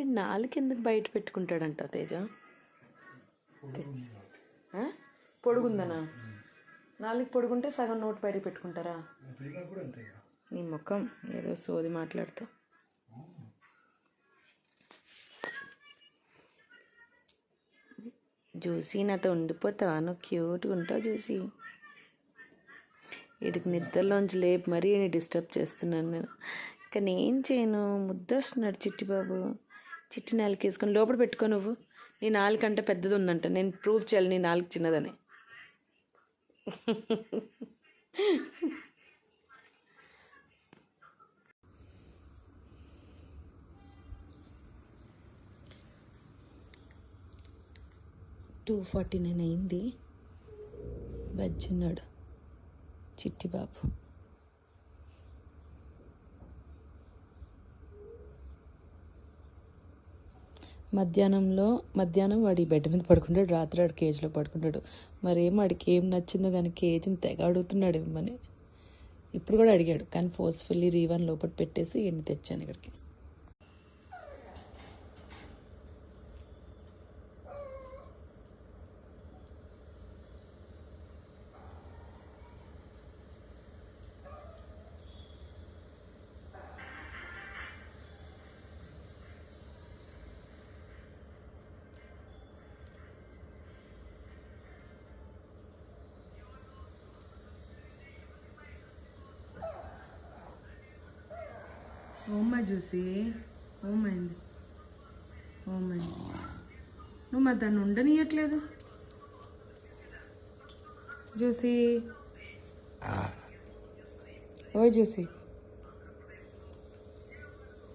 ఈ నాలుగు ఎందుకు బయట పెట్టుకుంటాడంట తేజ? పొడుగుందనా? నాలుగు పొడుగుంటే సగం నోటు బయట పెట్టుకుంటారా? నీ ముఖం ఏదో సోది మాట్లాడుతా. జ్యూసీ నాతో ఉండిపోతావా? నువ్వు క్యూట్గా ఉంటావు జ్యూసీ. వీడికి నిద్రలోంచి లేపు మరీ డిస్టర్బ్ చేస్తున్నాను నేను. కానీ ఏం చేయను, ముద్దొస్తున్నాడు చిట్టిబాబు. చిట్టి నాలుగు వేసుకొని లోపల పెట్టుకో. నువ్వు నీ నాలుగు కంటే పెద్దది ఉందంట. నేను ప్రూవ్ చేయాలి నీ నాలుగు చిన్నదని. $2:49 అయింది. బజ్జున్నాడు చిట్టిబాబు. మధ్యాహ్నం వాడి బెడ్ మీద పడుకుంటాడు, రాత్రి వాడు కేజీలో పడుకుంటాడు. మరేం వాడికి ఏం నచ్చిందో కానీ కేజీని తెగ అడుగుతున్నాడు ఇవ్వమని. ఇప్పుడు కూడా అడిగాడు, కానీ ఫోర్స్ఫుల్లీ రీవన్ లోపల పెట్టేసి ఎండి తెచ్చాను ఇక్కడికి. ఓమ్మా జ్యూసీ, ఓమైంది, ఓమైంది. నువ్వు మరి దాన్ని ఉండనియట్లేదు జ్యూసీ. ఓ జ్యూసీ.